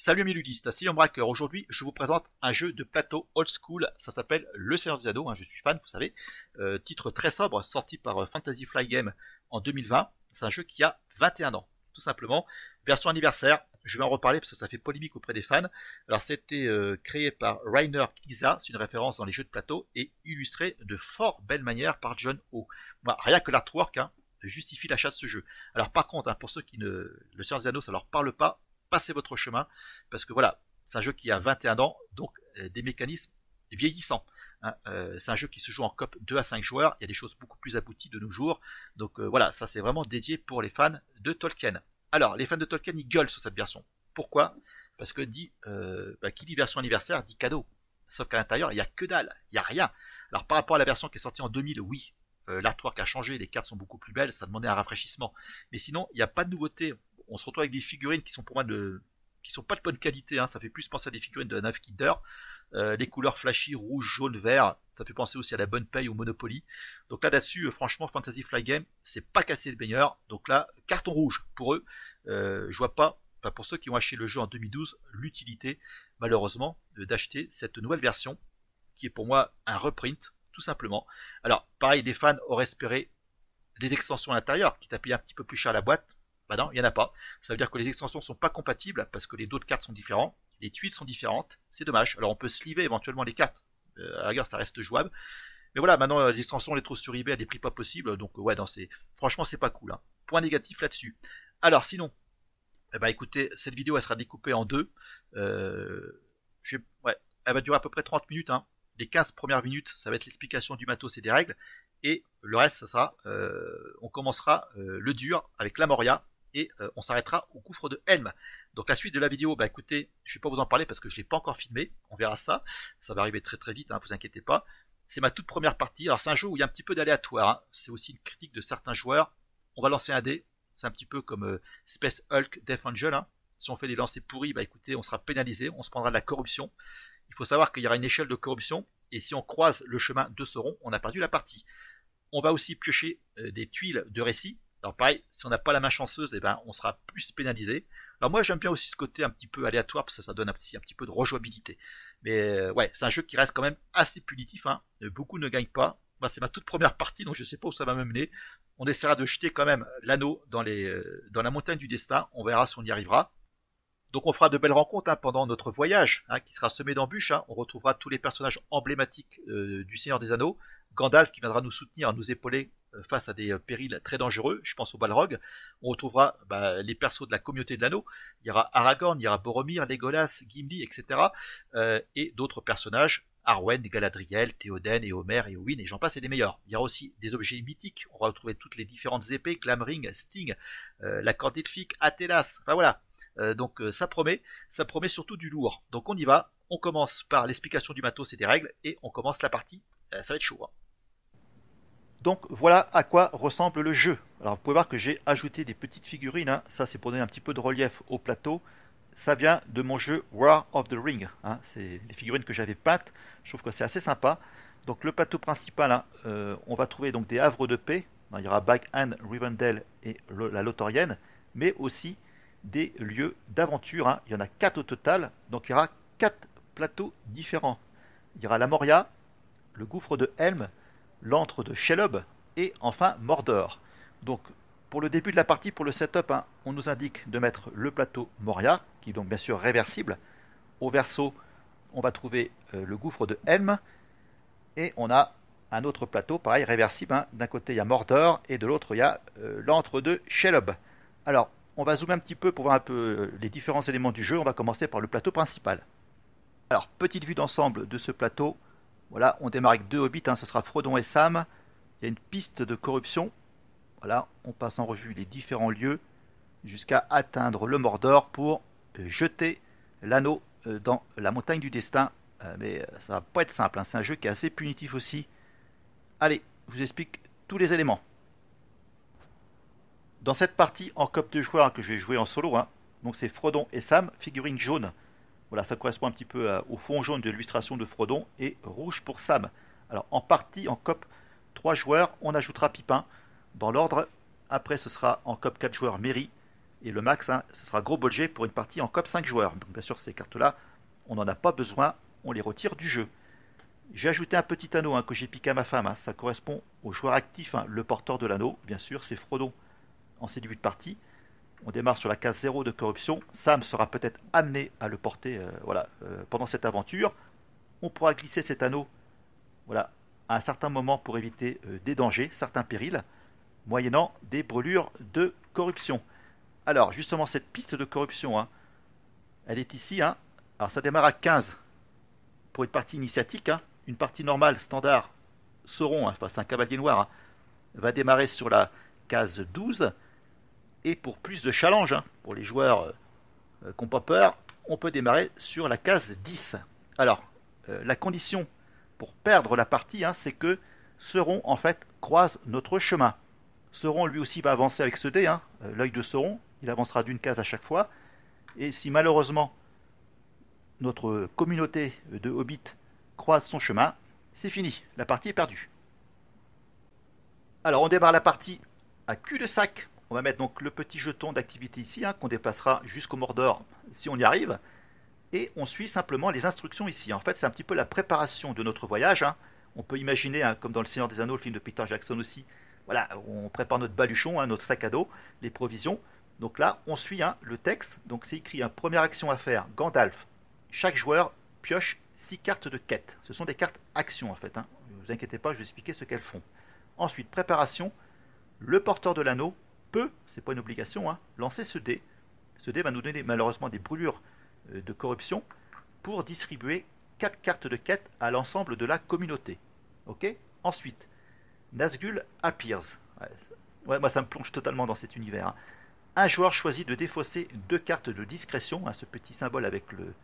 Salut amis ludistes, c'est Bracker. Aujourd'hui, je vous présente un jeu de plateau old school. Ça s'appelle Le Seigneur des Anneaux. Je suis fan, vous savez. Titre très sobre, sorti par Fantasy Flight Games en 2020. C'est un jeu qui a 21 ans, tout simplement. Version anniversaire. Je vais en reparler parce que ça fait polémique auprès des fans. Alors, c'était créé par Rainer Knizia, c'est une référence dans les jeux de plateau, et illustré de fort belle manière par John O. Voilà, rien que l'artwork justifie l'achat de ce jeu. Alors, par contre, pour ceux qui ne. Le Seigneur des Anneaux, ça leur parle pas. Passez votre chemin, parce que voilà, c'est un jeu qui a 21 ans, donc des mécanismes vieillissants. C'est un jeu qui se joue en coop 2 à 5 joueurs, il y a des choses beaucoup plus abouties de nos jours, donc voilà, ça c'est vraiment dédié pour les fans de Tolkien. Alors, les fans de Tolkien, ils gueulent sur cette version. Pourquoi? Parce que qui dit version anniversaire, dit cadeau. Sauf qu'à l'intérieur, il n'y a que dalle, il n'y a rien. Alors, par rapport à la version qui est sortie en 2000, oui, l'artwork a changé, les cartes sont beaucoup plus belles, ça demandait un rafraîchissement. Mais sinon, il n'y a pas de nouveauté. On se retrouve avec des figurines qui sont pour moi qui sont pas de bonne qualité, ça fait plus penser à des figurines de Nav Kinder. Les couleurs flashy, rouge, jaune, vert, ça fait penser aussi à la bonne paye ou Monopoly. Donc là-dessus, franchement, Fantasy Flight Games, c'est pas cassé le meilleur. Donc là, carton rouge pour eux. Je vois pas, pour ceux qui ont acheté le jeu en 2012, l'utilité, malheureusement, d'acheter cette nouvelle version, qui est pour moi un reprint, tout simplement. Alors, pareil, les fans auraient espéré des extensions à l'intérieur, qui t'a payé un petit peu plus cher la boîte. Bah non, il n'y en a pas. Ça veut dire que les extensions sont pas compatibles parce que les dos de cartes sont différents, les tuiles sont différentes, c'est dommage. Alors on peut sliver éventuellement les cartes, à la rigueur ça reste jouable. Mais voilà, maintenant les extensions on les trouve sur eBay à des prix pas possibles, donc ouais, non, franchement c'est pas cool. Point négatif là-dessus. Alors sinon, écoutez, cette vidéo elle sera découpée en deux. Ouais, elle va durer à peu près 30 minutes. Les 15 premières minutes, ça va être l'explication du matos et des règles. Et le reste, ça sera, on commencera le dur avec la Moria. Et on s'arrêtera au gouffre de Helm. Donc la suite de la vidéo, écoutez, je ne vais pas vous en parler parce que je ne l'ai pas encore filmé, on verra ça, ça va arriver très très vite, vous inquiétez pas. C'est ma toute première partie, alors c'est un jeu où il y a un petit peu d'aléatoire, c'est aussi une critique de certains joueurs. On va lancer un dé, c'est un petit peu comme Space Hulk, Death Angel, si on fait des lancers pourris, écoutez, on sera pénalisé, on se prendra de la corruption. Il faut savoir qu'il y aura une échelle de corruption, et si on croise le chemin de Sauron, on a perdu la partie. On va aussi piocher des tuiles de récit. Alors pareil, si on n'a pas la main chanceuse, on sera plus pénalisé. Alors moi j'aime bien aussi ce côté un petit peu aléatoire, parce que ça donne un petit peu de rejouabilité. Mais ouais, c'est un jeu qui reste quand même assez punitif. Beaucoup ne gagnent pas. C'est ma toute première partie, donc je ne sais pas où ça va me mener. On essaiera de jeter quand même l'anneau dans la montagne du destin. On verra si on y arrivera. Donc on fera de belles rencontres pendant notre voyage, qui sera semé d'embûches. On retrouvera tous les personnages emblématiques du Seigneur des Anneaux. Gandalf qui viendra nous soutenir, nous épauler face à des périls très dangereux, je pense au Balrog. On retrouvera les persos de la communauté de l'anneau. Il y aura Aragorn, il y aura Boromir, Legolas, Gimli, etc. Et d'autres personnages, Arwen, Galadriel, Théoden, et Homer, et Owen, et j'en passe et des meilleurs. Il y aura aussi des objets mythiques. On va retrouver toutes les différentes épées, Glamring, Sting, la corde elfique, Athélas. Enfin voilà. Donc ça promet surtout du lourd. Donc on y va. On commence par l'explication du matos et des règles, et on commence la partie. Ça va être chaud. Donc voilà à quoi ressemble le jeu. Alors vous pouvez voir que j'ai ajouté des petites figurines, ça c'est pour donner un petit peu de relief au plateau. Ça vient de mon jeu War of the Ring, c'est des figurines que j'avais peintes, je trouve que c'est assez sympa. Donc le plateau principal, on va trouver donc des havres de paix, il y aura Bag-Hand, Rivendell et la Lothorienne, mais aussi des lieux d'aventure, il y en a 4 au total, donc il y aura 4 plateaux différents. Il y aura la Moria, le gouffre de Helm, l'antre de Shelob et enfin Mordor. Donc pour le début de la partie, pour le setup, on nous indique de mettre le plateau Moria, qui est donc bien sûr réversible. Au verso, on va trouver le gouffre de Helm et on a un autre plateau, pareil, réversible. D'un côté il y a Mordor et de l'autre il y a l'antre de Shelob. Alors on va zoomer un petit peu pour voir un peu les différents éléments du jeu. On va commencer par le plateau principal. Alors petite vue d'ensemble de ce plateau. Voilà, on démarre avec 2 hobbits, ce sera Frodon et Sam. Il y a une piste de corruption. Voilà, on passe en revue les différents lieux jusqu'à atteindre le Mordor pour jeter l'anneau dans la montagne du destin. Mais ça va pas être simple, c'est un jeu qui est assez punitif aussi. Allez, je vous explique tous les éléments. Dans cette partie en coop de joueurs que je vais jouer en solo, donc c'est Frodon et Sam, figurine jaune. Voilà, ça correspond un petit peu au fond jaune de l'illustration de Frodon et rouge pour Sam. Alors en partie, en coop 3 joueurs, on ajoutera Pipin dans l'ordre. Après ce sera en coop 4 joueurs Merry Et le max, hein, ce sera gros budget pour une partie en coop 5 joueurs. Donc bien sûr, ces cartes-là, on n'en a pas besoin, on les retire du jeu. J'ai ajouté un petit anneau que j'ai piqué à ma femme. Ça correspond au joueur actif, le porteur de l'anneau. Bien sûr, c'est Frodon en ses débuts de partie. On démarre sur la case 0 de corruption. Sam sera peut-être amené à le porter pendant cette aventure. On pourra glisser cet anneau à un certain moment pour éviter des dangers, certains périls, moyennant des brûlures de corruption. Alors, justement, cette piste de corruption, elle est ici. Alors, ça démarre à 15 pour une partie initiatique. Une partie normale, standard, Sauron, c'est un cavalier noir, va démarrer sur la case 12. Et pour plus de challenge, pour les joueurs qui n'ont pas peur, on peut démarrer sur la case 10. Alors, la condition pour perdre la partie, c'est que Sauron, en fait, croise notre chemin. Sauron, lui aussi, va avancer avec ce dé, l'œil de Sauron. Il avancera d'une case à chaque fois. Et si malheureusement, notre communauté de hobbits croise son chemin, c'est fini. La partie est perdue. Alors, on démarre la partie à cul-de-sac. On va mettre donc le petit jeton d'activité ici, qu'on déplacera jusqu'au Mordor si on y arrive. Et on suit simplement les instructions ici. En fait, c'est un petit peu la préparation de notre voyage. On peut imaginer, comme dans Le Seigneur des Anneaux, le film de Peter Jackson aussi, voilà, on prépare notre baluchon, notre sac à dos, les provisions. Donc là, on suit le texte. Donc c'est écrit, première action à faire, Gandalf. Chaque joueur pioche 6 cartes de quête. Ce sont des cartes actions en fait. Ne vous inquiétez pas, je vais expliquer ce qu'elles font. Ensuite, préparation. Le porteur de l'anneau peut, c'est pas une obligation, lancer ce dé. Ce dé va nous donner malheureusement des brûlures de corruption pour distribuer 4 cartes de quête à l'ensemble de la communauté. Ok. Ensuite, Nazgûl appears. Ouais, moi ça me plonge totalement dans cet univers. Un joueur choisit de défausser 2 cartes de discrétion, ce petit symbole avec le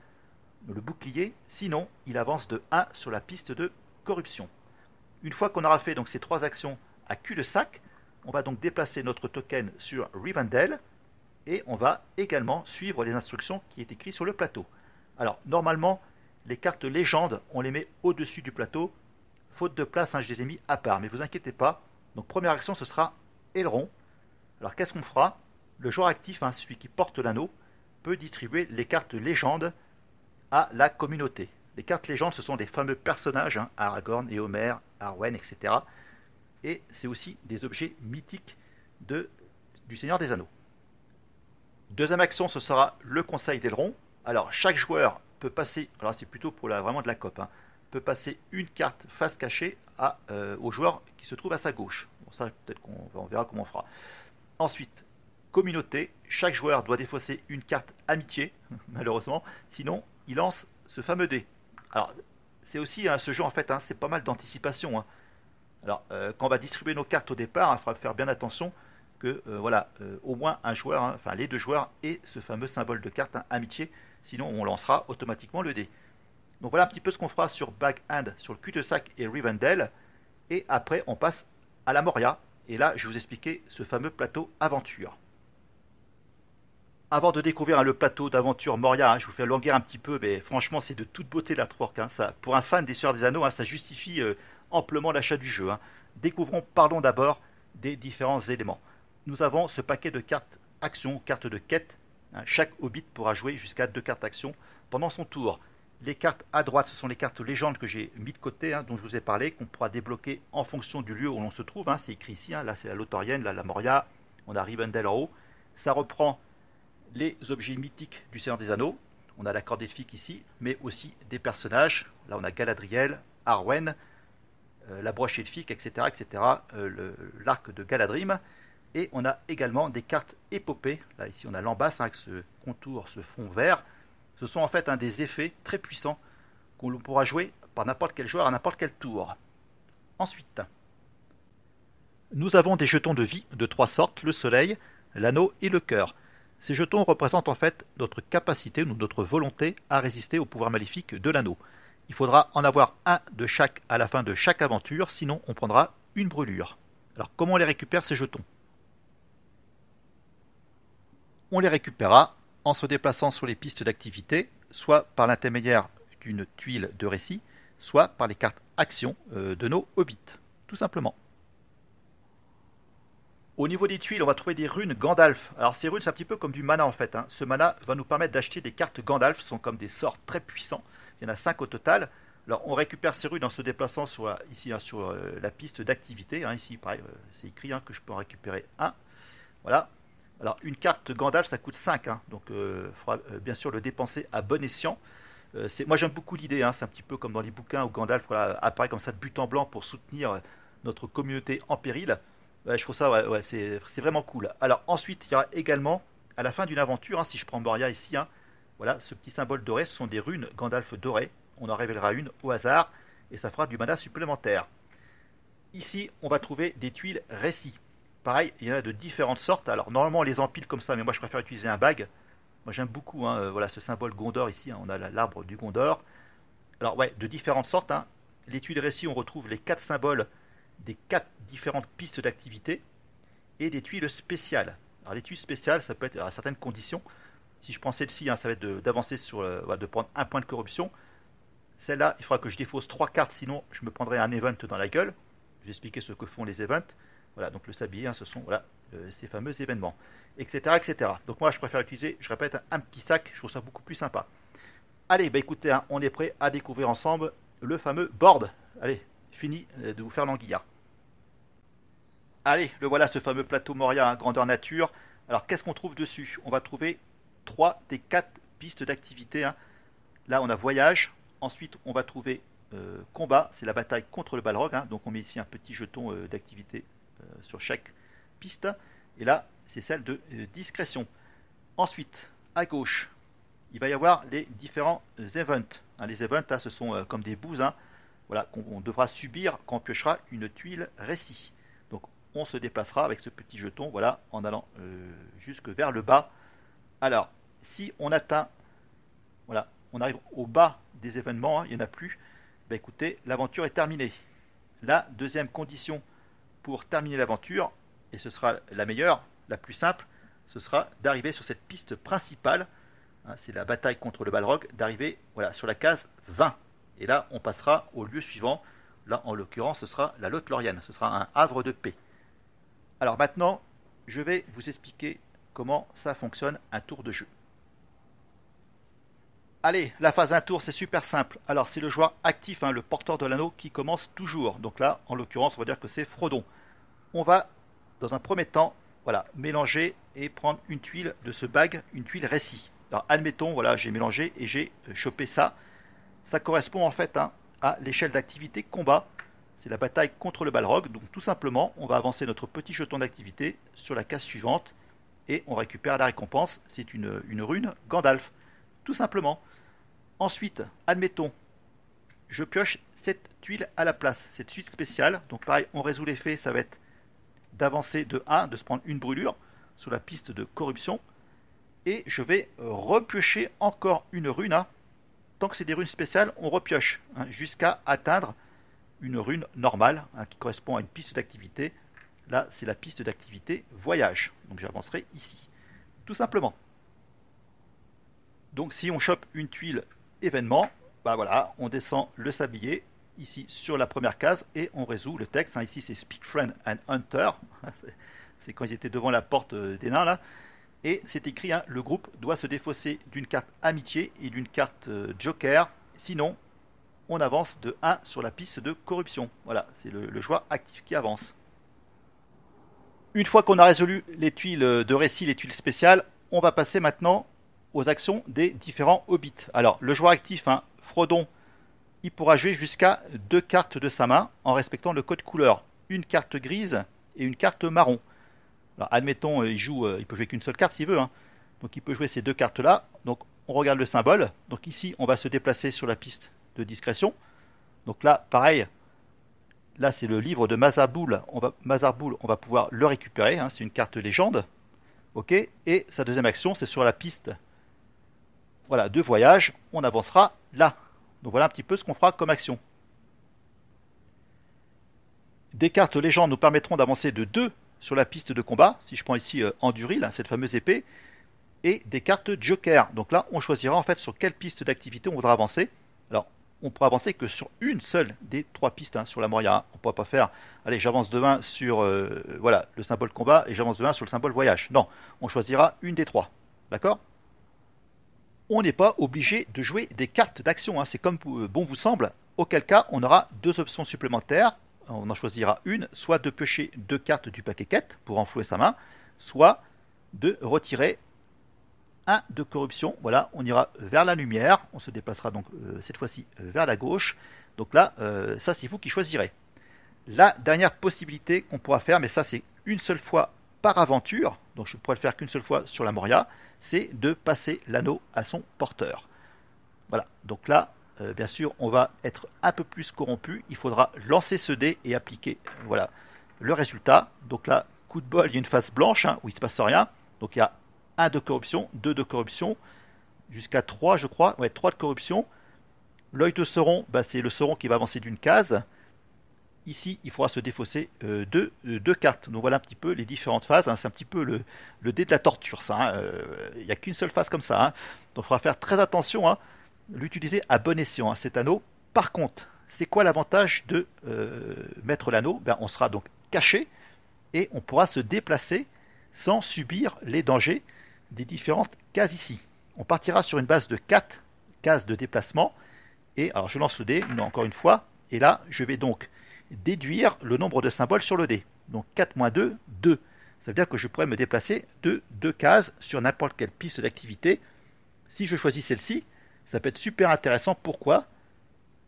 bouclier, sinon il avance de 1 sur la piste de corruption. Une fois qu'on aura fait donc ces 3 actions à cul-de-sac, on va donc déplacer notre token sur Rivendell et on va également suivre les instructions qui est écrites sur le plateau. Alors normalement, les cartes légendes, on les met au-dessus du plateau. Faute de place, je les ai mis à part, mais vous inquiétez pas. Donc première action, ce sera Aileron. Alors qu'est-ce qu'on fera? Le joueur actif, celui qui porte l'anneau, peut distribuer les cartes légendes à la communauté. Les cartes légendes, ce sont des fameux personnages, Aragorn, Éomer, Arwen, etc. Et c'est aussi des objets mythiques du Seigneur des Anneaux. Deuxième action, ce sera le conseil d'Aileron. Alors chaque joueur peut passer, alors c'est plutôt pour vraiment de la coop, peut passer une carte face cachée au joueur qui se trouve à sa gauche. Bon, ça, peut-être qu'on verra comment on fera. Ensuite, communauté, chaque joueur doit défausser une carte amitié, malheureusement, sinon il lance ce fameux dé. Alors, c'est aussi ce jeu en fait, c'est pas mal d'anticipation. Alors, quand on va distribuer nos cartes au départ, il faudra faire bien attention que au moins un joueur, enfin les 2 joueurs, aient ce fameux symbole de carte amitié, sinon on lancera automatiquement le dé. Donc voilà un petit peu ce qu'on fera sur Backhand, sur le cul-de-sac et Rivendell. Et après, on passe à la Moria. Et là, je vais vous expliquer ce fameux plateau aventure. Avant de découvrir le plateau d'aventure Moria, je vous fais languir un petit peu, mais franchement, c'est de toute beauté l'artwork. Ça, pour un fan des Seigneurs des Anneaux, ça justifie amplement l'achat du jeu. Parlons d'abord des différents éléments. Nous avons ce paquet de cartes actions, cartes de quête. Chaque hobbit pourra jouer jusqu'à 2 cartes actions pendant son tour. Les cartes à droite, ce sont les cartes légendes que j'ai mis de côté, dont je vous ai parlé, qu'on pourra débloquer en fonction du lieu où l'on se trouve. C'est écrit ici, là c'est la Lothorienne, là la Moria, on a Rivendell en haut. Ça reprend les objets mythiques du Seigneur des Anneaux. On a la corde elfique ici, mais aussi des personnages. Là on a Galadriel, Arwen, la broche elfique, etc. etc. L'arc de Galadrim. Et on a également des cartes épopées. Là ici on a l'ambasse avec ce contour, ce fond vert. Ce sont en fait des effets très puissants qu'on pourra jouer par n'importe quel joueur à n'importe quel tour. Ensuite, nous avons des jetons de vie de 3 sortes, le soleil, l'anneau et le cœur. Ces jetons représentent en fait notre capacité ou notre volonté à résister au pouvoir maléfique de l'anneau. Il faudra en avoir un de chaque à la fin de chaque aventure, sinon on prendra une brûlure. Alors comment on les récupère ces jetons? On les récupérera en se déplaçant sur les pistes d'activité, soit par l'intermédiaire d'une tuile de récit, soit par les cartes actions de nos hobbits, tout simplement. Au niveau des tuiles, on va trouver des runes Gandalf. Alors ces runes, c'est un petit peu comme du mana en fait, hein. Ce mana va nous permettre d'acheter des cartes Gandalf, ce sont comme des sorts très puissants. Il y en a 5 au total. Alors on récupère ces runes en se déplaçant ici hein, sur la piste d'activité. Hein. Ici, pareil, c'est écrit hein, que je peux en récupérer un. Voilà. Alors une carte Gandalf, ça coûte 5. Hein. Donc il faudra bien sûr le dépenser à bon escient. Moi j'aime beaucoup l'idée, hein. C'est un petit peu comme dans les bouquins où Gandalf voilà, apparaît comme ça de but en blanc pour soutenir notre communauté en péril. Ouais, je trouve ça, ouais, c'est vraiment cool. Alors ensuite, il y aura également, à la fin d'une aventure, hein, si je prends Moria ici, hein, voilà, ce petit symbole doré, ce sont des runes Gandalf dorées. On en révélera une au hasard, et ça fera du mana supplémentaire. Ici, on va trouver des tuiles récits. Pareil, il y en a de différentes sortes. Alors normalement, on les empile comme ça, mais moi je préfère utiliser un bag. Moi j'aime beaucoup, hein, voilà, ce symbole Gondor ici, hein, on a l'arbre du Gondor. Alors ouais, de différentes sortes. Hein. Les tuiles récits, on retrouve les 4 symboles des 4 différentes pistes d'activité et des tuiles spéciales. Alors les tuiles spéciales, ça peut être à certaines conditions. Si je prends celle-ci, hein, ça va être d'avancer sur, voilà, de prendre un point de corruption. Celle-là, il faudra que je défausse 3 cartes, sinon je me prendrai un event dans la gueule. Je vais expliquer ce que font les events. Voilà, donc le sablier, hein, ce sont voilà, ces fameux événements, etc., etc. Donc moi, je préfère utiliser, je répète, un petit sac. Je trouve ça beaucoup plus sympa. Allez, bah écoutez, hein, on est prêt à découvrir ensemble le fameux board. Allez, fini de vous faire l'anguilla. Allez, le voilà ce fameux plateau Moria, hein, grandeur nature. Alors qu'est-ce qu'on trouve dessus? On va trouver 3 des 4 pistes d'activité. Hein. Là, on a voyage. Ensuite, on va trouver combat. C'est la bataille contre le Balrog. Hein. Donc on met ici un petit jeton d'activité sur chaque piste. Et là, c'est celle de discrétion. Ensuite, à gauche, il va y avoir les différents events. Hein, les events, là, ce sont comme des bouses. Hein, voilà, qu'on devra subir quand on piochera une tuile récit. Donc on se déplacera avec ce petit jeton, voilà, en allant jusque vers le bas. Alors, si on atteint, voilà, on arrive au bas des événements, hein, il n'y en a plus, ben écoutez, l'aventure est terminée. La deuxième condition pour terminer l'aventure, et ce sera la meilleure, la plus simple, ce sera d'arriver sur cette piste principale, hein, c'est la bataille contre le Balrog, d'arriver voilà, sur la case 20. Et là, on passera au lieu suivant. Là, en l'occurrence, ce sera la Lothlórien. Ce sera un havre de paix. Alors maintenant, je vais vous expliquer comment ça fonctionne un tour de jeu. Allez, la phase 1 tour, c'est super simple. Alors, c'est le joueur actif, hein, le porteur de l'anneau, qui commence toujours. Donc là, en l'occurrence, on va dire que c'est Frodon. On va, dans un premier temps, voilà, mélanger et prendre une tuile de ce bag, une tuile récit. Alors, admettons, voilà, j'ai mélangé et j'ai chopé ça. Ça correspond en fait hein, à l'échelle d'activité combat. C'est la bataille contre le Balrog. Donc tout simplement, on va avancer notre petit jeton d'activité sur la case suivante et on récupère la récompense. C'est une rune Gandalf. Tout simplement. Ensuite, admettons, je pioche cette tuile à la place, cette suite spéciale. Donc pareil, on résout l'effet, ça va être d'avancer de 1, de se prendre une brûlure sur la piste de corruption. Et je vais repiocher encore une rune. Hein. Tant que c'est des runes spéciales, on repioche hein, jusqu'à atteindre une rune normale hein, qui correspond à une piste d'activité. Là, c'est la piste d'activité voyage. Donc j'avancerai ici. Tout simplement. Donc si on chope une tuile événement, bah voilà, on descend le sablier ici sur la première case et on résout le texte. Hein, ici c'est Speak Friend and Hunter. C'est quand ils étaient devant la porte des nains là. Et c'est écrit, hein, le groupe doit se défausser d'une carte amitié et d'une carte joker. Sinon, on avance de 1 sur la piste de corruption. Voilà, c'est le joueur actif qui avance. Une fois qu'on a résolu les tuiles de récit, les tuiles spéciales, on va passer maintenant aux actions des différents hobbits. Alors, le joueur actif, hein, Frodon, il pourra jouer jusqu'à 2 cartes de sa main en respectant le code couleur. Une carte grise et une carte marron. Alors, admettons, il peut jouer qu'une seule carte s'il veut. Hein. Donc il peut jouer ces 2 cartes-là. Donc on regarde le symbole. Donc ici, on va se déplacer sur la piste de discrétion. Donc là, pareil. Là, c'est le livre de Mazarboul. Mazarboul, on va pouvoir le récupérer. Hein. C'est une carte légende. Ok. Et sa deuxième action, c'est sur la piste voilà, de voyage. On avancera là. Donc voilà un petit peu ce qu'on fera comme action. Des cartes légendes nous permettront d'avancer de 2 sur la piste de combat, si je prends ici Anduril, cette fameuse épée, et des cartes Joker. Donc là, on choisira en fait sur quelle piste d'activité on voudra avancer. Alors, on pourra avancer que sur une seule des 3 pistes hein, sur la Moria. Hein. On ne pourra pas faire, allez, j'avance de 1 sur voilà, le symbole combat et j'avance de 1 sur le symbole voyage. Non, on choisira une des 3. D'accord? On n'est pas obligé de jouer des cartes d'action. Hein. C'est comme bon vous semble. Auquel cas, on aura 2 options supplémentaires. On en choisira une, soit de piocher 2 cartes du paquet quête pour enflouer sa main, soit de retirer 1 de corruption. Voilà, on ira vers la lumière. On se déplacera donc cette fois-ci vers la gauche. Donc là, ça c'est vous qui choisirez. La dernière possibilité qu'on pourra faire, mais ça c'est une seule fois par aventure, donc je ne pourrai le faire qu'une seule fois sur la Moria, c'est de passer l'anneau à son porteur. Voilà, donc là, bien sûr, on va être un peu plus corrompu. Il faudra lancer ce dé et appliquer voilà, le résultat. Donc là, coup de bol, il y a une face blanche hein, où il ne se passe rien. Donc il y a 1 de corruption, 2 de corruption, jusqu'à 3 je crois, ouais, 3 de corruption. L'œil de Sauron, bah, c'est le Sauron qui va avancer d'une case. Ici, il faudra se défausser de 2 cartes. Donc voilà un petit peu les différentes phases. Hein. C'est un petit peu le dé de la torture, ça. Hein. Il n'y a qu'une seule phase comme ça. Hein. Donc il faudra faire très attention, hein. L'utiliser à bon escient, hein, cet anneau. Par contre, c'est quoi l'avantage de mettre l'anneau? Ben, on sera donc caché et on pourra se déplacer sans subir les dangers des différentes cases ici. On partira sur une base de 4 cases de déplacement. Et alors je lance le dé, encore une fois. Et là, je vais donc déduire le nombre de symboles sur le dé. Donc 4 moins 2, 2. Ça veut dire que je pourrais me déplacer de 2 cases sur n'importe quelle piste d'activité. Si je choisis celle-ci, ça peut être super intéressant. Pourquoi?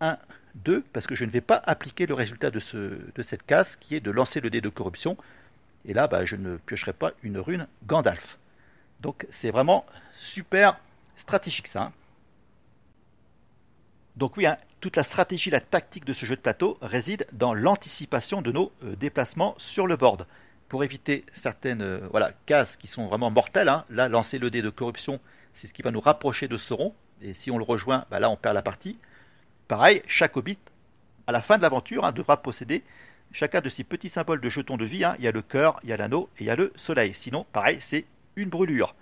1, 2, parce que je ne vais pas appliquer le résultat de cette case qui est de lancer le dé de corruption. Et là, bah, je ne piocherai pas une rune Gandalf. Donc c'est vraiment super stratégique ça. Hein. Donc oui, hein, toute la stratégie, la tactique de ce jeu de plateau réside dans l'anticipation de nos déplacements sur le board. Pour éviter certaines voilà, cases qui sont vraiment mortelles, hein, là, lancer le dé de corruption, c'est ce qui va nous rapprocher de Sauron. Et si on le rejoint, bah là, on perd la partie. Pareil, chaque hobbit, à la fin de l'aventure, hein, devra posséder chacun de ces petits symboles de jetons de vie. Hein. Il y a le cœur, il y a l'anneau et il y a le soleil. Sinon, pareil, c'est une brûlure.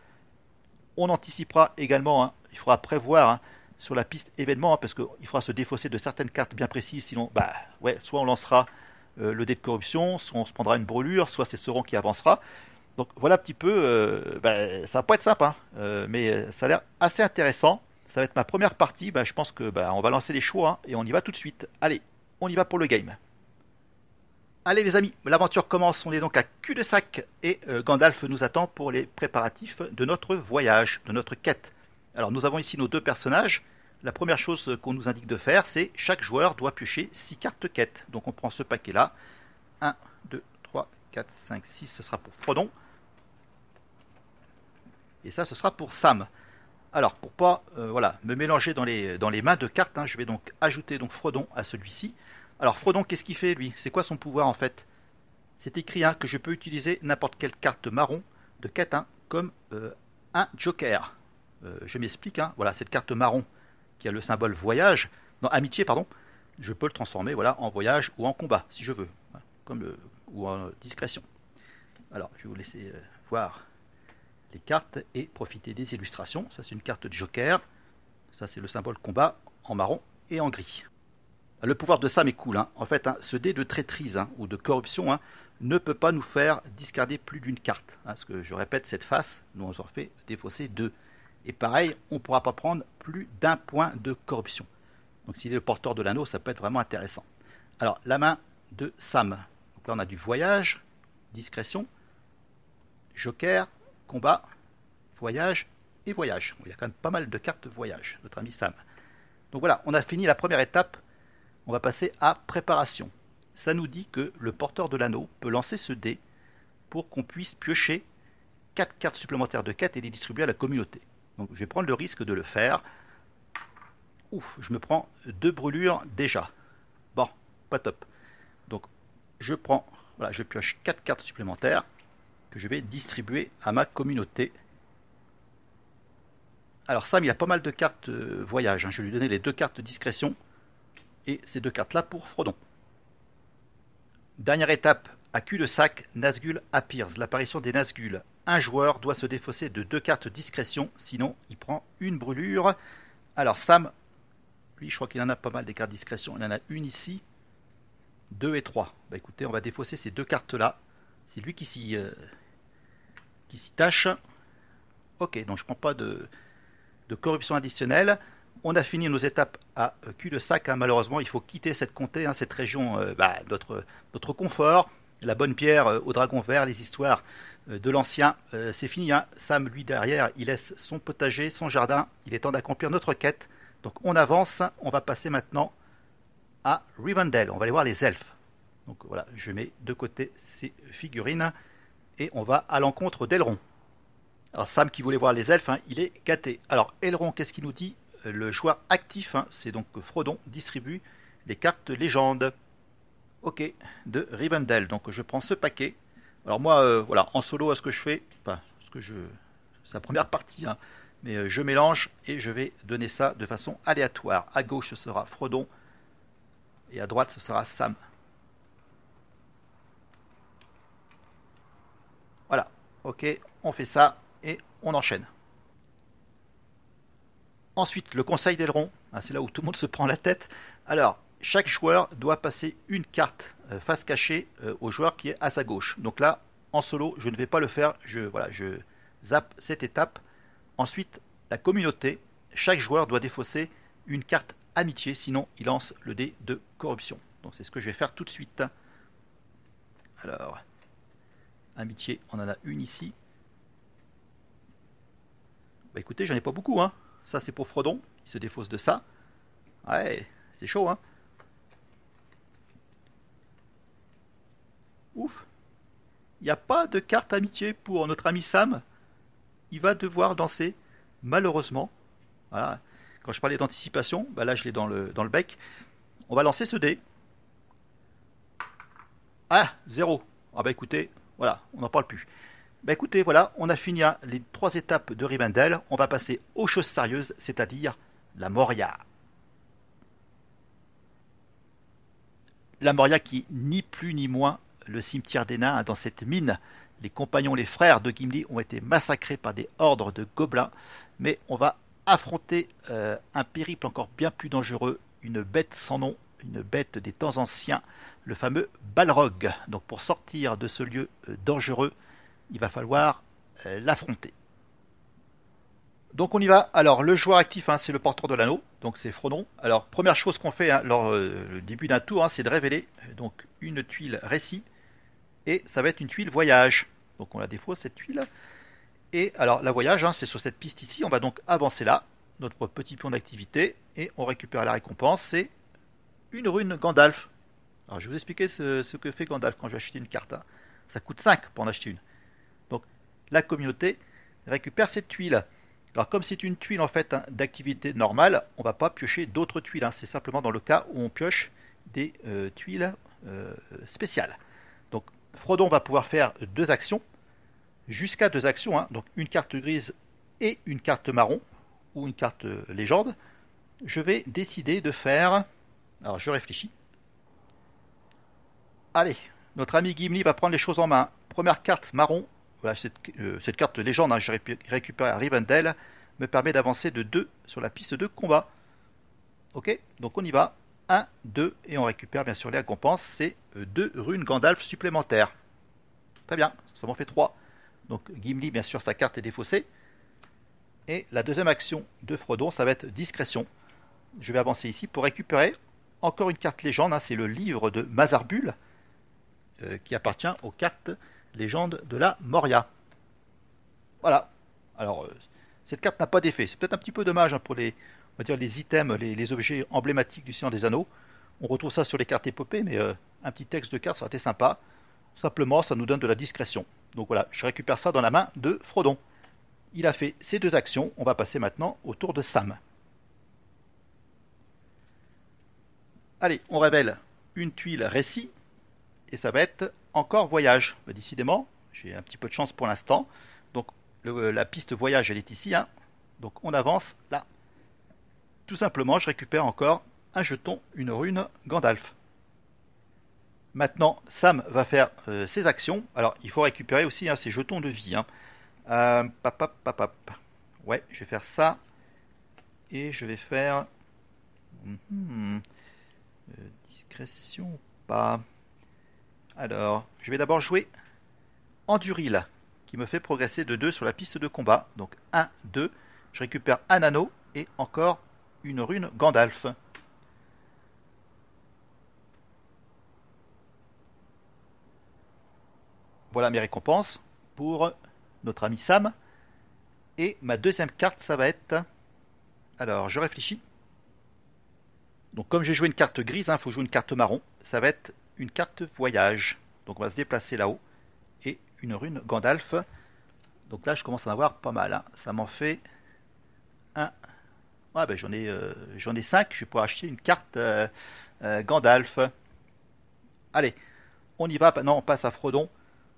On anticipera également, hein, il faudra prévoir... Hein, sur la piste événement, hein, parce qu'il faudra se défausser de certaines cartes bien précises, sinon, bah, ouais, soit on lancera le dé de corruption, soit on se prendra une brûlure, soit c'est Sauron qui avancera. Donc voilà un petit peu, bah, ça va pas être simple, hein, mais ça a l'air assez intéressant. Ça va être ma première partie, bah, je pense que bah, on va lancer les choix, hein, et on y va tout de suite. Allez, on y va pour le game. Allez les amis, l'aventure commence, on est donc à cul-de-sac, et Gandalf nous attend pour les préparatifs de notre voyage, de notre quête. Alors nous avons ici nos 2 personnages. La première chose qu'on nous indique de faire, c'est chaque joueur doit piocher 6 cartes quête. Donc on prend ce paquet-là. 1, 2, 3, 4, 5, 6, ce sera pour Frodon. Et ça, ce sera pour Sam. Alors pour pas voilà, me mélanger dans les mains de cartes, hein, je vais donc ajouter donc Frodon à celui-ci. Alors Frodon, qu'est-ce qu'il fait lui? C'est quoi son pouvoir en fait? C'est écrit hein, que je peux utiliser n'importe quelle carte marron de quête hein, comme un joker. Je m'explique, hein. Voilà, cette carte marron qui a le symbole voyage, non, amitié, pardon, je peux le transformer voilà, en voyage ou en combat, si je veux, hein, comme ou en discrétion. Alors, je vais vous laisser voir les cartes et profiter des illustrations. Ça, c'est une carte de joker. Ça, c'est le symbole combat en marron et en gris. Le pouvoir de Sam est cool. Hein. En fait, hein, ce dé de traîtrise hein, ou de corruption hein, ne peut pas nous faire discarder plus d'une carte. Hein, parce que, je répète, cette face, nous on s'en fait défausser 2. Et pareil, on ne pourra pas prendre plus d'1 point de corruption. Donc s'il est le porteur de l'anneau, ça peut être vraiment intéressant. Alors, la main de Sam. Donc là, on a du voyage, discrétion, joker, combat, voyage et voyage. Bon, il y a quand même pas mal de cartes voyage, notre ami Sam. Donc voilà, on a fini la première étape. On va passer à préparation. Ça nous dit que le porteur de l'anneau peut lancer ce dé pour qu'on puisse piocher 4 cartes supplémentaires de quête et les distribuer à la communauté. Donc je vais prendre le risque de le faire. Ouf, je me prends 2 brûlures déjà. Bon, pas top. Donc je prends, voilà, je pioche 4 cartes supplémentaires que je vais distribuer à ma communauté. Alors Sam, il a pas mal de cartes voyage. Hein. Je vais lui donner les 2 cartes discrétion et ces 2 cartes là pour Frodon. Dernière étape, à cul-de-sac, Nazgûl appears, l'apparition des Nazgûl. Un joueur doit se défausser de 2 cartes discrétion, sinon il prend une brûlure. Alors Sam, Lui, je crois qu'il en a pas mal des cartes discrétion. Il en a une ici, 2 et 3. Bah écoutez, on va défausser ces deux cartes-là. C'est lui qui s'y tâche. Ok, donc je prends pas de corruption additionnelle. On a fini nos étapes à cul-de-sac. Hein. Malheureusement, il faut quitter cette comté, hein, cette région, notre confort. La bonne pierre au dragon vert, les histoires de l'ancien, c'est fini. Hein. Sam, lui, derrière, il laisse son potager, son jardin. Il est temps d'accomplir notre quête. Donc on avance. On va passer maintenant à Rivendell. On va aller voir les elfes. Donc voilà, je mets de côté ces figurines. Et on va à l'encontre d'Elrond. Alors Sam qui voulait voir les elfes, hein, il est gâté. Alors Elrond, qu'est-ce qu'il nous dit? Le joueur actif, hein, c'est donc Frodon, distribue les cartes légendes. Ok, de Rivendell. Donc je prends ce paquet. Alors moi, voilà, en solo, ce que je fais, enfin, c'est la première partie, hein, mais je mélange et je vais donner ça de façon aléatoire. À gauche, ce sera Frodon et à droite, ce sera Sam. Voilà, ok, on fait ça et on enchaîne. Ensuite, le conseil d'Elrond, hein, c'est là où tout le monde se prend la tête. Alors, chaque joueur doit passer une carte face cachée au joueur qui est à sa gauche. Donc là, en solo, je ne vais pas le faire. Je zappe cette étape. Ensuite, la communauté. Chaque joueur doit défausser une carte amitié, sinon il lance le dé de corruption. Donc c'est ce que je vais faire tout de suite. Alors, amitié, on en a une ici. Bah écoutez, j'en ai pas beaucoup, hein. Ça c'est pour Frodon, il se défausse de ça. Ouais, c'est chaud, hein. Ouf. Il n'y a pas de carte amitié pour notre ami Sam. Il va devoir danser, malheureusement. Voilà. Quand je parlais d'anticipation, bah là je l'ai dans le bec. On va lancer ce dé. Ah, 0. Ah bah écoutez, voilà, on n'en parle plus. Bah écoutez, voilà, on a fini hein, les 3 étapes de Rivendell. On va passer aux choses sérieuses, c'est-à-dire la Moria. La Moria qui est ni plus ni moins le cimetière des nains. Dans cette mine, les compagnons, les frères de Gimli ont été massacrés par des hordes de gobelins. Mais on va affronter un périple encore bien plus dangereux, une bête sans nom, une bête des temps anciens, le fameux Balrog. Donc pour sortir de ce lieu dangereux, il va falloir l'affronter. Donc on y va. Alors le joueur actif, hein, c'est le porteur de l'anneau, donc c'est Frodon. Alors première chose qu'on fait hein, lors le début d'un tour, hein, c'est de révéler donc une tuile récit et ça va être une tuile voyage. Donc on la défausse cette tuile. Et alors la voyage, hein, c'est sur cette piste ici. On va donc avancer là, notre petit pion d'activité et on récupère la récompense. C'est une rune Gandalf. Alors je vais vous expliquer ce que fait Gandalf quand je vais acheter une carte. Hein. Ça coûte 5 pour en acheter une. Donc la communauté récupère cette tuile. Alors comme c'est une tuile en fait hein, d'activité normale, on ne va pas piocher d'autres tuiles. Hein. C'est simplement dans le cas où on pioche des tuiles spéciales. Donc Frodon va pouvoir faire 2 actions, jusqu'à 2 actions. Hein. Donc une carte grise et une carte marron, ou une carte légende. Je vais décider de faire... Alors je réfléchis. Allez, notre ami Gimli va prendre les choses en main. Première carte marron. Voilà, cette carte légende, hein, je récupère à Rivendell, me permet d'avancer de 2 sur la piste de combat. Ok, donc on y va. 1, 2, et on récupère bien sûr les récompenses. C'est 2 runes Gandalf supplémentaires. Très bien, ça m'en fait 3. Donc Gimli, bien sûr, sa carte est défaussée. Et la deuxième action de Frodon, ça va être discrétion. Je vais avancer ici pour récupérer encore une carte légende. Hein, c'est le livre de Mazarbul, qui appartient aux cartes légende de la Moria. Voilà. Alors, cette carte n'a pas d'effet. C'est peut-être un petit peu dommage hein, pour les, on va dire, les items, les objets emblématiques du Seigneur des Anneaux. On retrouve ça sur les cartes épopées, mais un petit texte de carte, ça aurait été sympa. Simplement, ça nous donne de la discrétion. Donc voilà, je récupère ça dans la main de Frodon. Il a fait ces 2 actions. On va passer maintenant au tour de Sam. Allez, on révèle une tuile récit. Et ça va être encore voyage. Décidément, j'ai un petit peu de chance pour l'instant. Donc la piste voyage, elle est ici. Hein. Donc on avance là. Tout simplement, je récupère encore un jeton, une rune Gandalf. Maintenant, Sam va faire ses actions. Alors, il faut récupérer aussi hein, ses jetons de vie. Hein. Ouais, je vais faire ça. Et je vais faire Mhm. Discrétion ou pas. Alors, je vais d'abord jouer Anduril, qui me fait progresser de 2 sur la piste de combat. Donc 1, 2, je récupère un anneau et encore une rune Gandalf. Voilà mes récompenses pour notre ami Sam. Et ma deuxième carte, ça va être... Alors, je réfléchis. Donc comme j'ai joué une carte grise, il faut jouer une carte marron. Ça va être une carte voyage. Donc on va se déplacer là-haut. Et une rune Gandalf. Donc là, je commence à en avoir pas mal. Ça m'en fait un. Ah ben j'en ai 5. Je vais pouvoir acheter une carte Gandalf. Allez, on y va. Maintenant, on passe à Frodon.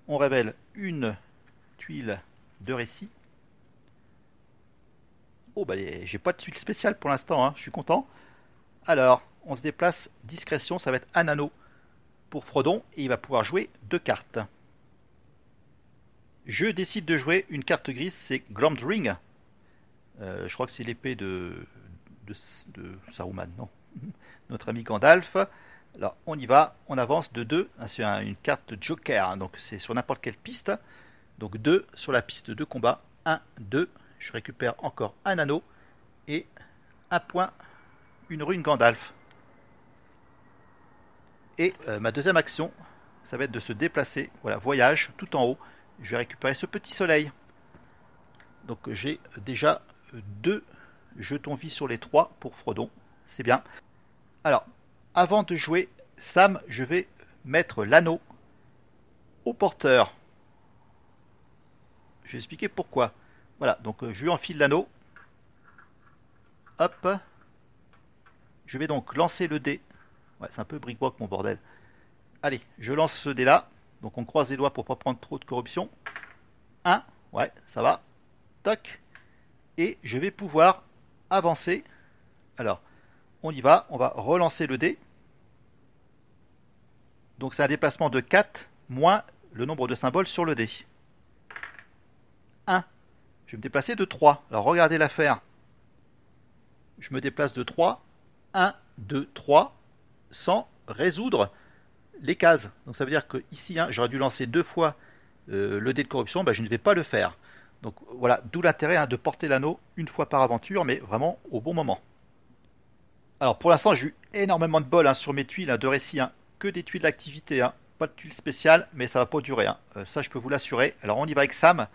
On révèle une tuile de récit. Oh bah j'ai pas de tuile spéciale pour l'instant, je suis content. Alors, on se déplace discrétion, ça va être un anneau pour Frodon et il va pouvoir jouer 2 cartes. Je décide de jouer une carte grise, c'est Glamdring. Je crois que c'est l'épée de Saruman, non. Notre ami Gandalf. Alors, on y va, on avance de 2. C'est une carte Joker, donc c'est sur n'importe quelle piste. Donc 2 sur la piste de combat. 1, 2. Je récupère encore un anneau et un point, une rune Gandalf. Et ma deuxième action, ça va être de se déplacer. Voilà, voyage tout en haut. Je vais récupérer ce petit soleil. Donc j'ai déjà 2 jetons vie sur les 3 pour Frodon. C'est bien. Alors, avant de jouer Sam, je vais mettre l'anneau au porteur. Je vais expliquer pourquoi. Voilà, donc je lui enfile l'anneau. Hop. Je vais donc lancer le dé. Ouais, c'est un peu brick-walk mon bordel. Allez, je lance ce dé là. Donc on croise les doigts pour pas prendre trop de corruption. 1, ouais, ça va. Toc. Et je vais pouvoir avancer. Alors, on y va. On va relancer le dé. Donc c'est un déplacement de 4 moins le nombre de symboles sur le dé. 1. Je vais me déplacer de 3. Alors regardez l'affaire. Je me déplace de 3. 1, 2, 3. Sans résoudre les cases. Donc ça veut dire que ici, j'aurais dû lancer 2 fois le dé de corruption. Je ne vais pas le faire. Donc voilà, d'où l'intérêt de porter l'anneau une fois par aventure, mais vraiment au bon moment. Alors pour l'instant, j'ai eu énormément de bol sur mes tuiles de récit. Que des tuiles d'activité. Pas de tuiles spéciales, mais ça va pas durer. Ça, je peux vous l'assurer. Alors on y va avec Sam.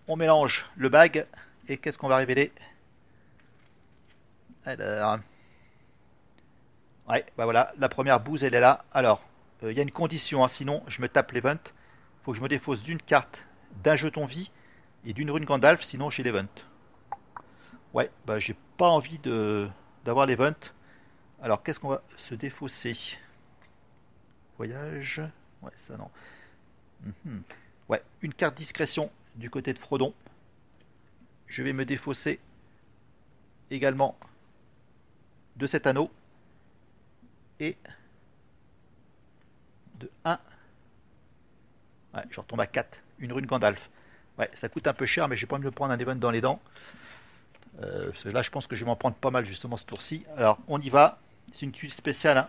On mélange le bag. Et qu'est-ce qu'on va révéler? Alors... Ouais, bah voilà, la première bouse, elle est là. Alors, il y a une condition, sinon je me tape l'event. Il faut que je me défausse d'une carte, d'un jeton vie et d'une rune Gandalf, sinon j'ai l'event. Ouais, bah j'ai pas envie d'avoir l'event. Alors, qu'est-ce qu'on va se défausser? Voyage. Ouais, ça non. Ouais, une carte discrétion du côté de Frodon. Je vais me défausser également de cet anneau. Et de 1. Ouais, je retombe à 4. Une rune Gandalf. Ouais, ça coûte un peu cher, mais j'ai pas envie de me prendre un event dans les dents. Parce que là, je pense que je vais m'en prendre pas mal justement ce tour-ci. Alors, on y va. C'est une tuile spéciale.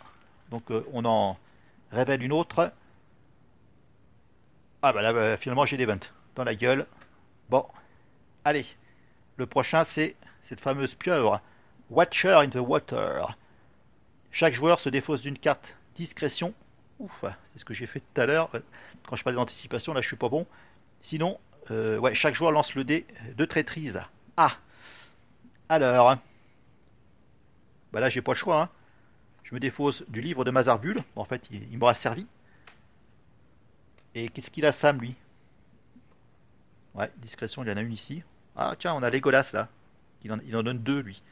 Donc, on en révèle une autre. Ah bah là, finalement, j'ai l'event dans la gueule. Bon, allez. Le prochain, c'est cette fameuse pieuvre. Watcher in the Water. Chaque joueur se défausse d'une carte discrétion. Ouf, c'est ce que j'ai fait tout à l'heure. Quand je parlais d'anticipation, là je suis pas bon. Sinon, ouais, chaque joueur lance le dé de traîtrise. Ah, alors, bah là j'ai pas le choix. Je me défausse du livre de Mazarbul. Bon, en fait, il m'aura servi. Et qu'est-ce qu'il a, Sam, lui? Ouais, discrétion, il y en a une ici. Ah, tiens, on a Legolas là. Il en donne 2, lui.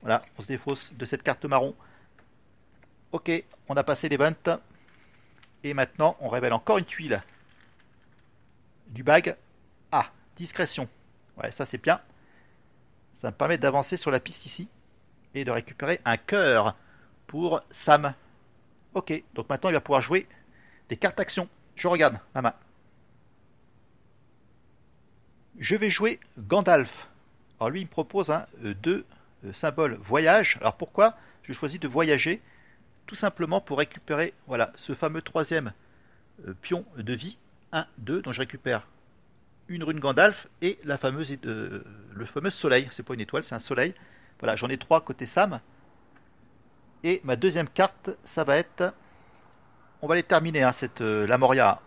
Voilà, on se défausse de cette carte marron. Ok, on a passé l'event. Et maintenant, on révèle encore une tuile du bag. Ah, discrétion. Ouais, ça c'est bien. Ça me permet d'avancer sur la piste ici. Et de récupérer un cœur pour Sam. Ok, donc maintenant il va pouvoir jouer des cartes action. Je regarde ma main. Je vais jouer Gandalf. Alors lui, il me propose 2 symbole voyage. Alors pourquoi je choisis de voyager? Tout simplement pour récupérer voilà, ce fameux troisième pion de vie, 1, 2, dont je récupère une rune Gandalf et le fameux soleil. C'est pas une étoile, c'est un soleil. Voilà, j'en ai 3 côté Sam. Et ma deuxième carte, ça va être... On va les terminer, hein, la Moria.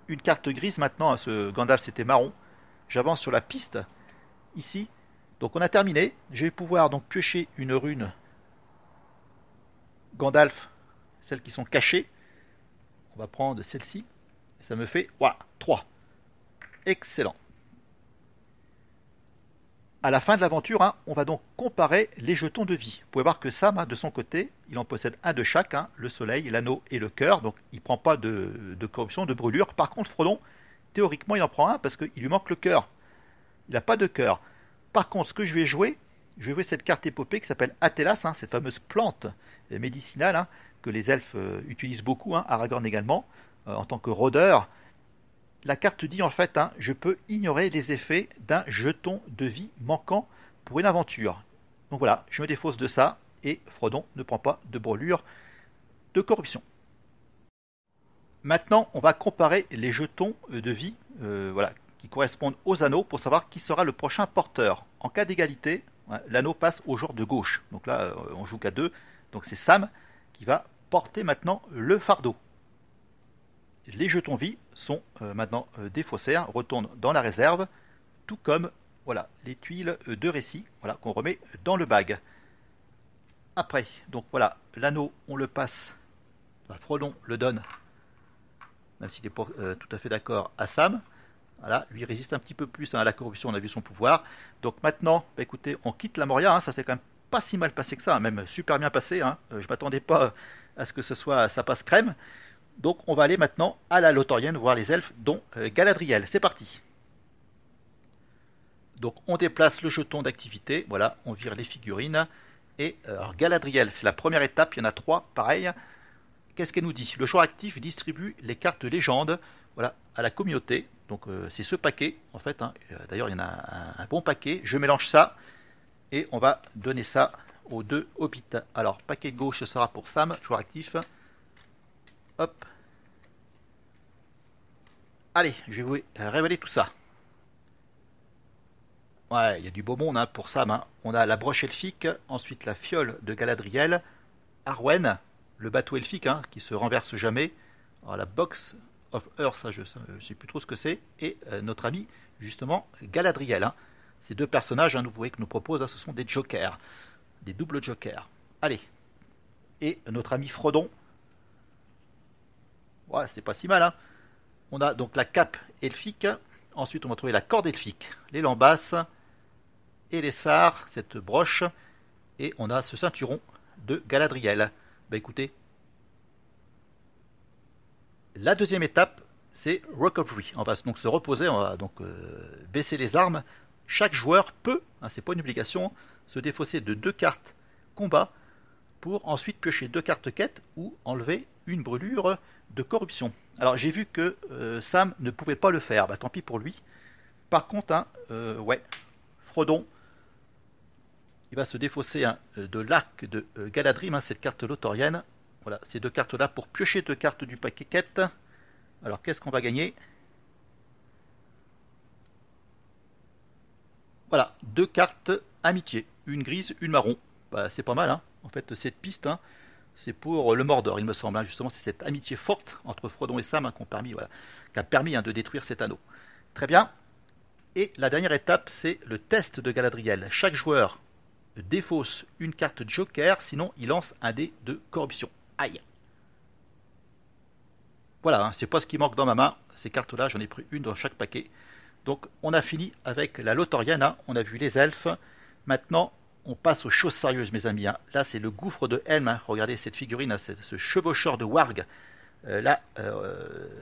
Une carte grise maintenant, hein, ce Gandalf c'était marron. J'avance sur la piste, ici. Donc on a terminé. Je vais pouvoir donc piocher une rune Gandalf, celles qui sont cachées. On va prendre celle-ci. Ça me fait, voilà, 3. Excellent. À la fin de l'aventure, hein, on va donc comparer les jetons de vie. Vous pouvez voir que Sam, hein, de son côté, il en possède un de chaque, hein, le soleil, l'anneau et le cœur. Donc il ne prend pas de corruption, de brûlure. Par contre, Frodon, théoriquement, il en prend un parce qu'il lui manque le cœur. Il n'a pas de cœur. Par contre, ce que je vais jouer cette carte épopée qui s'appelle Atelas, hein, cette fameuse plante médicinale hein, que les elfes utilisent beaucoup, hein, Aragorn également, en tant que rôdeur. La carte dit en fait, hein, je peux ignorer les effets d'un jeton de vie manquant pour une aventure. Donc voilà, je me défausse de ça et Frodon ne prend pas de brûlure de corruption. Maintenant, on va comparer les jetons de vie voilà, qui correspondent aux anneaux pour savoir qui sera le prochain porteur. En cas d'égalité, l'anneau passe au joueur de gauche. Donc là, on joue qu'à 2. Donc c'est Sam qui va porter maintenant le fardeau. Les jetons vie sont maintenant des faussaires, retournent dans la réserve, tout comme voilà, les tuiles de récit voilà, qu'on remet dans le bag. Après, donc voilà, l'anneau, on le passe, Frodon le donne, même s'il n'est pas tout à fait d'accord, à Sam. Voilà, lui résiste un petit peu plus hein, à la corruption, on a vu son pouvoir. Donc maintenant, bah, écoutez, on quitte la Moria, hein, ça s'est quand même pas si mal passé que ça, hein, même super bien passé. Hein, je m'attendais pas à ce que ça passe crème. Donc on va aller maintenant à la Lothorienne voir les elfes, dont Galadriel. C'est parti. Donc on déplace le jeton d'activité, voilà, on vire les figurines. Et alors, Galadriel, c'est la première étape, il y en a 3, pareil. Qu'est-ce qu'elle nous dit? Le joueur actif distribue les cartes légendes voilà, à la communauté. Donc c'est ce paquet, en fait. Hein. D'ailleurs, il y en a un bon paquet. Je mélange ça et on va donner ça aux 2 hobbits. Alors, paquet gauche, ce sera pour Sam, joueur actif. Hop. Allez, je vais vous révéler tout ça. Ouais, il y a du beau monde hein, pour Sam. Hein. On a la broche elfique, ensuite la fiole de Galadriel, Arwen, le bateau elfique hein, qui se renverse jamais, alors, la box of Earth, ça, je ne sais plus trop ce que c'est, et notre ami justement Galadriel. Hein. Ces 2 personnages, hein, vous voyez que nous propose, hein, ce sont des jokers, des doubles jokers. Allez, et notre ami Frodon. Ouais, c'est pas si mal. Hein. On a donc la cape elfique. Ensuite, on va trouver la corde elfique, les lambasses et les sards, cette broche. Et on a ce ceinturon de Galadriel. Bah écoutez, la deuxième étape, c'est recovery. On va donc se reposer, on va donc baisser les armes. Chaque joueur peut, hein, c'est pas une obligation, se défausser de 2 cartes combat pour ensuite piocher 2 cartes quête ou enlever une brûlure de corruption. Alors j'ai vu que Sam ne pouvait pas le faire, bah tant pis pour lui. Par contre, hein, ouais, Frodon, il va se défausser hein, de l'arc de Galadrim, hein, cette carte lothorienne. Voilà, ces 2 cartes-là pour piocher 2 cartes du paquet quête. Alors qu'est-ce qu'on va gagner? Voilà, 2 cartes amitié, une grise, une marron. Bah, c'est pas mal, hein. En fait, cette piste, hein, c'est pour le Mordor, il me semble. Hein. Justement, c'est cette amitié forte entre Frodon et Sam hein, qui a permis hein, de détruire cet anneau. Très bien. Et la dernière étape, c'est le test de Galadriel. Chaque joueur défausse une carte joker, sinon il lance un dé de corruption. Aïe. Voilà, hein, c'est pas ce qui manque dans ma main. Ces cartes-là, j'en ai pris une dans chaque paquet. Donc, on a fini avec la Lothorienne. Hein. On a vu les elfes. Maintenant, on passe aux choses sérieuses, mes amis. Hein. Là, c'est le gouffre de Helm. Hein. Regardez cette figurine, hein, ce chevaucheur de Warg. Là,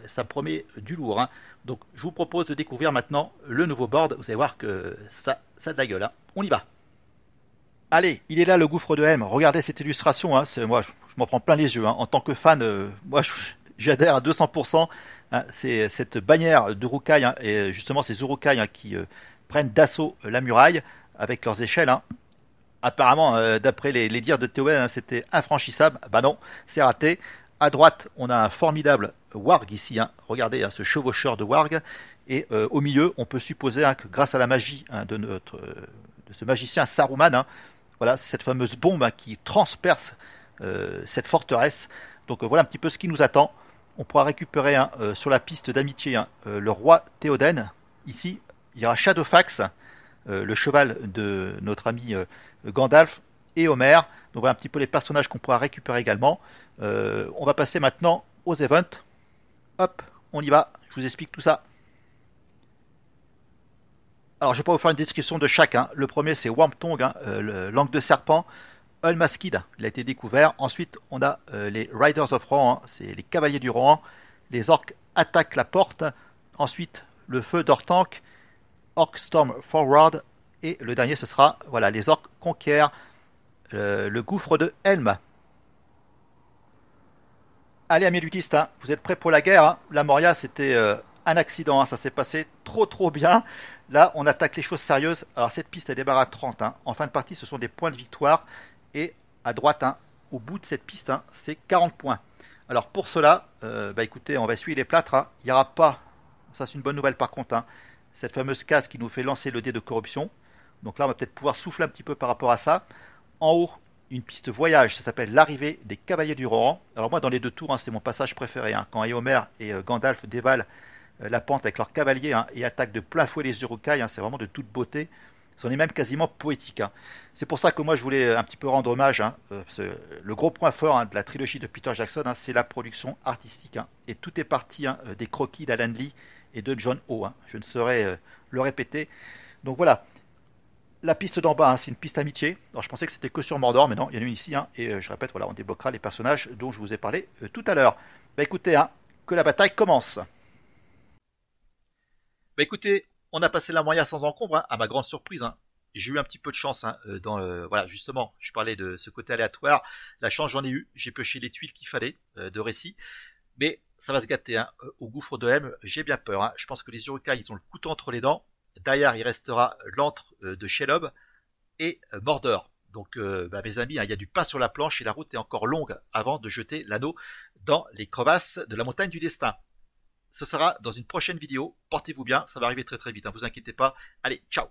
ça promet du lourd. Hein. Donc, je vous propose de découvrir maintenant le nouveau board. Vous allez voir que ça a de la gueule. Hein. On y va. Allez, il est là, le gouffre de Helm. Regardez cette illustration. Hein. Moi, je m'en prends plein les yeux. Hein. En tant que fan, moi, j'adhère à 200%. Hein. C'est cette bannière d'Uruk-hai hein, et justement ces Uruk-hai hein, qui prennent d'assaut la muraille avec leurs échelles. Hein. apparemment, d'après les dires de Théowen, hein, c'était infranchissable. Bah non, c'est raté. À droite, on a un formidable warg ici. Hein. Regardez, hein, ce chevaucheur de warg. Et au milieu, on peut supposer hein, que grâce à la magie hein, de ce magicien Saruman, hein, voilà, c'est cette fameuse bombe hein, qui transperce cette forteresse. Donc voilà un petit peu ce qui nous attend. On pourra récupérer hein, sur la piste d'amitié hein, le roi Théoden. Ici, il y aura Shadowfax, le cheval de notre ami Gandalf et Homer. Donc voilà un petit peu les personnages qu'on pourra récupérer également. On va passer maintenant aux events. Hop, on y va. Je vous explique tout ça. Alors je vais pas vous faire une description de chacun. Le premier c'est Wormtongue, hein, langue de serpent. Ulmaskid, il a été découvert. Ensuite, on a les Riders of Rohan, hein, c'est les cavaliers du Rohan. Les orques attaquent la porte. Ensuite, le feu d'Ortank, Orc Storm Forward. Et le dernier, ce sera voilà, les orques conquièrent le gouffre de Helm. Allez, amis lutistes, hein, vous êtes prêts pour la guerre hein. La Moria, c'était un accident, hein, ça s'est passé trop bien. Là, on attaque les choses sérieuses. Alors, cette piste, elle démarre à 30. Hein. En fin de partie, ce sont des points de victoire. Et à droite, hein, au bout de cette piste, hein, c'est 40 points. Alors, pour cela, bah, écoutez, on va essuyer les plâtres. Hein. Il n'y aura pas, ça c'est une bonne nouvelle par contre, hein, cette fameuse case qui nous fait lancer le dé de corruption. Donc là, on va peut-être pouvoir souffler un petit peu par rapport à ça. En haut, une piste voyage, ça s'appelle l'arrivée des cavaliers du Rohan. Alors moi, dans les deux tours, hein, c'est mon passage préféré. Hein, quand Éomer et Gandalf dévalent la pente avec leurs cavaliers hein, et attaquent de plein fouet les Uruk-hai, hein, c'est vraiment de toute beauté. C'en est même quasiment poétique. Hein. C'est pour ça que moi je voulais un petit peu rendre hommage. Hein, le gros point fort hein, de la trilogie de Peter Jackson, hein, c'est la production artistique. Hein, et tout est parti hein, des croquis d'Alan Lee et de John Ho. Hein. Je ne saurais le répéter. Donc voilà, la piste d'en bas, hein, c'est une piste amitié. Alors je pensais que c'était que sur Mordor, mais non, il y en a une ici. Hein, et je répète, voilà, on débloquera les personnages dont je vous ai parlé tout à l'heure. Bah écoutez, hein, que la bataille commence. Bah écoutez, on a passé la moyenne sans encombre, hein, à ma grande surprise. Hein. J'ai eu un petit peu de chance hein, dans voilà justement, je parlais de ce côté aléatoire. La chance j'en ai eu, j'ai pioché les tuiles qu'il fallait de récit, mais ça va se gâter hein. Au gouffre de Helm, j'ai bien peur. Hein. Je pense que les Uruk-hai ils ont le couteau entre les dents. Derrière il restera l'antre de Shelob et Mordor. Donc bah, mes amis, hein, il y a du pain sur la planche et la route est encore longue avant de jeter l'anneau dans les crevasses de la montagne du destin. Ce sera dans une prochaine vidéo. Portez-vous bien, ça va arriver très vite, hein, vous inquiétez pas. Allez, ciao.